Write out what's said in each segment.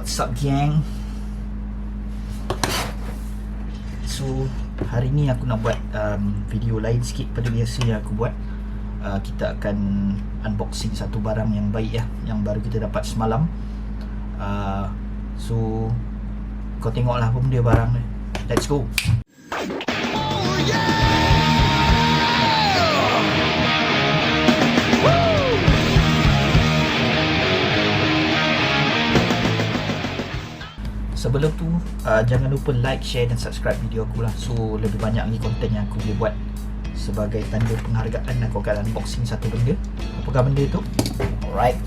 What's up gang? So hari ni aku nak buat video lain sikit pada biasa yang aku buat. Kita akan unboxing satu barang yang baik yang baru kita dapat semalam. So kau tengoklah apa benda barang ni. Let's go. Sebelum tu, jangan lupa like, share dan subscribe video aku lah. So, lebih banyak lagi konten yang aku boleh buat. Sebagai tanda penghargaan, aku akan unboxing satu benda. Apakah benda tu? Alright,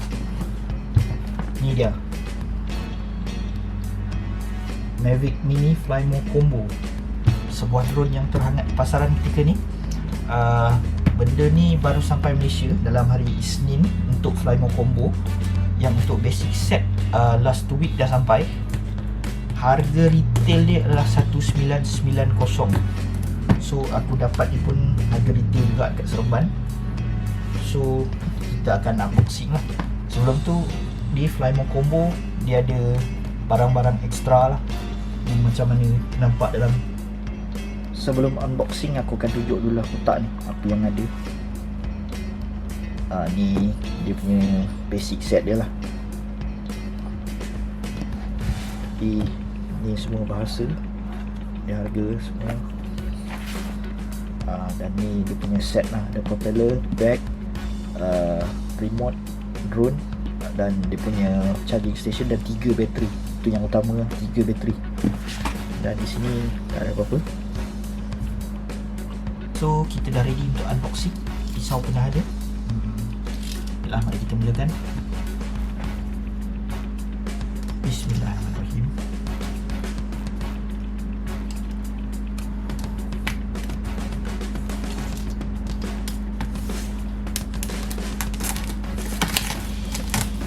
ni dia Mavic Mini Flymo Combo. Sebuah drone yang terhangat di pasaran ketika ni. Benda ni baru sampai Malaysia dalam hari Isnin untuk Flymo Combo. Yang untuk basic set last 2 week dah sampai. Harga retail dia adalah 1990. So aku dapat ni pun harga retail juga kat Seremban. So kita akan unboxing lah. Sebelum tu di Flymo Combo dia ada barang-barang ekstra lah. Ni macam mana nampak dalam. Sebelum unboxing aku akan tunjuk dulu lah kotak ni apa yang ada. Ni dia punya basic set dia lah. Ni semua bahasa, ni harga semua. Dan ni dia punya set lah. Ada propeller, bag, remote, drone, dan dia punya charging station dan 3 bateri. Itu yang utama lah, 3 bateri. Dan di sini tak ada apa-apa. So kita dah ready untuk unboxing. Pisau pun dah ada. Baiklah, mari kita mulakan. Bismillahirrahmanirrahim.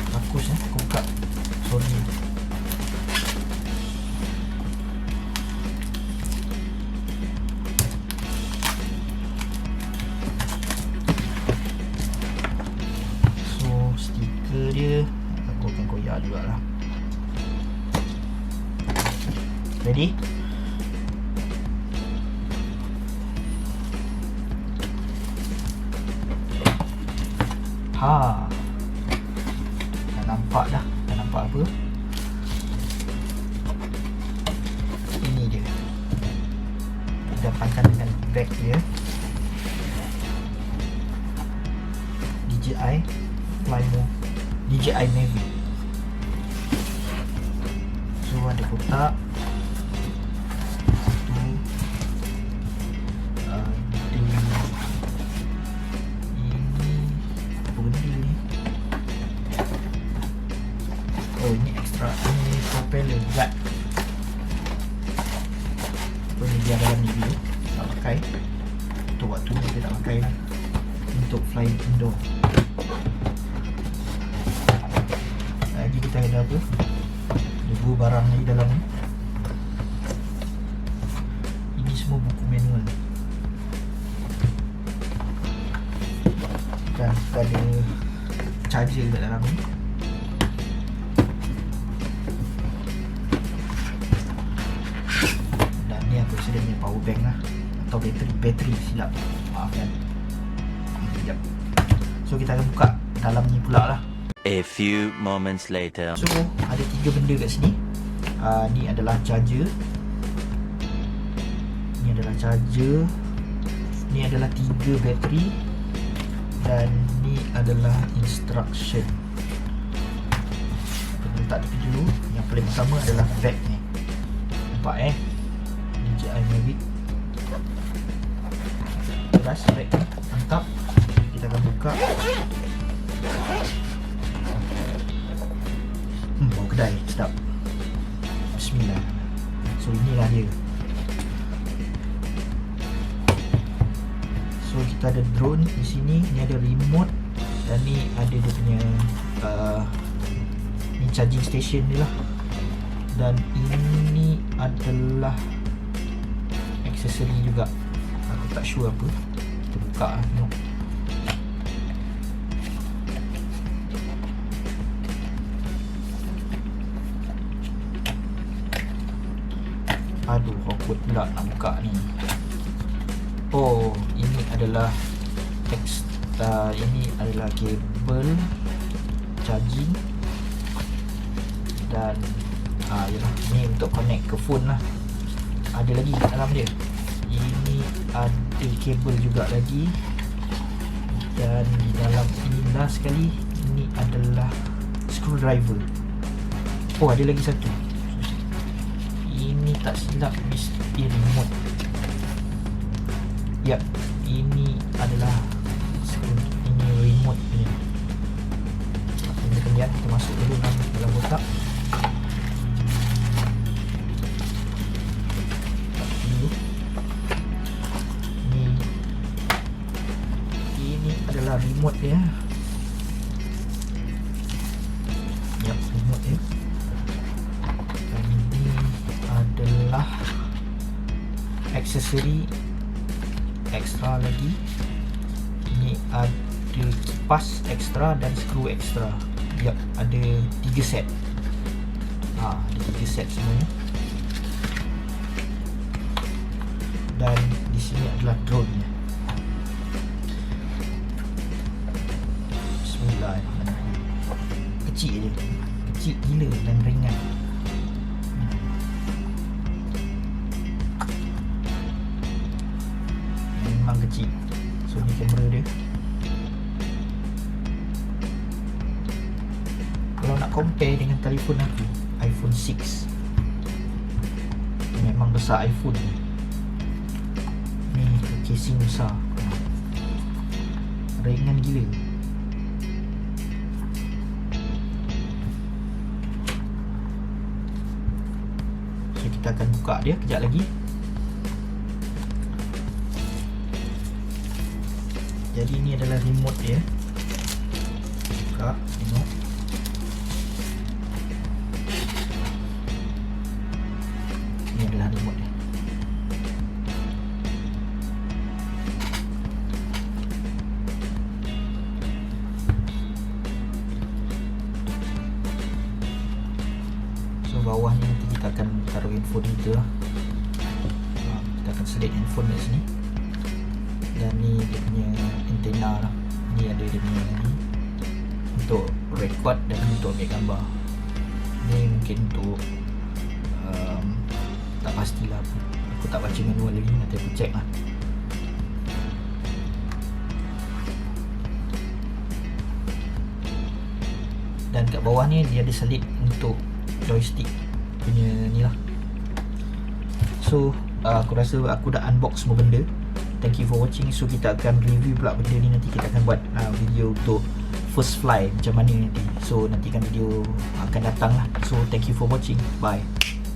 Bagus aku buka Sony. So stiker dia aku akan koyak juga lah. Ready? Dah nampak dah. Dah nampak apa? Ini dia. Dapatkan dengan bag dia. DJI Flymo, DJI Mavic. So ada kotak. Oh, ini ekstra, ini propeller guard. So ni dia dalam ni dulu nak pakai. Untuk waktu ni kita nak pakai lah, untuk flying indoor. Lagi kita ada apa? Ada 2 barang lagi dalam ni. Ini semua buku manual. Dan kita ada charger kat dalam ni. Dia punya power bank lah, atau bateri silap, maafkan. Sekejap. So kita akan buka dalam ni pula lah. A few moments later. So ada 3 benda kat sini. Ni adalah charger. Ni adalah charger. Ni adalah 3 bateri. Dan ni adalah instruction. Kita letak tepi dulu. Yang paling pertama adalah bag ni. Nampak DJI Mavic. Jelas bag ni, mantap. Kita akan buka. Bau kedai, sedap. Bismillah. So inilah dia. So kita ada drone di sini. Ni ada remote. Dan ni ada dia punya ni charging station dia lah. Dan ini adalah aksesori juga. Aku tak sure apa. Kita buka lah, tengok. Aduh, awkward pula nak buka ni. Oh, ini adalah ini adalah kabel charging. Dan yalah, ni untuk connect ke phone lah. Ada lagi kat dalam dia. Ini ada kabel juga lagi. Dan di dalam ini last sekali, ini adalah screwdriver. Oh, ada lagi satu. Ini tak silap mesti remote. Ya, ini adalah ini remote punya. Ini kemudian kita masuk dulu dalam kotak. Ini adalah remote dia. Ya, remote dia. Dan ini adalah aksesori ekstra lagi. Ini ada kipas ekstra dan skru ekstra. Ya, ada 3 set. Ada 3 set semuanya. Dan di sini adalah drone nya. Bismillahirrahmanirrahim. Kecil je. Kecil gila dan ringan. Memang kecil. So ni kamera dia. Kalau nak compare dengan telefon aku, iPhone 6, memang besar iPhone ni. Ni casing besar, ringan gila. So kita akan buka dia kejap lagi. Jadi ni adalah remote dia. Buka, tengok. Ni adalah remote dia. So bawah ni nanti kita akan taruh handphone kita lah. Kita akan select handphone kat sini. Dan ni dia punya antena lah. Ni ada dia punya ni untuk record dan untuk ambil gambar. Ni mungkin untuk tak pastilah, aku tak baca manual lagi, nanti aku check lah. Dan kat bawah ni dia ada selit untuk joystick punya ni lah. So aku rasa aku dah unbox semua benda. Thank you for watching. So kita akan review pula benda ni. Nanti kita akan buat video untuk first fly macam mana nanti. So nantikan video akan datang lah. So thank you for watching. Bye.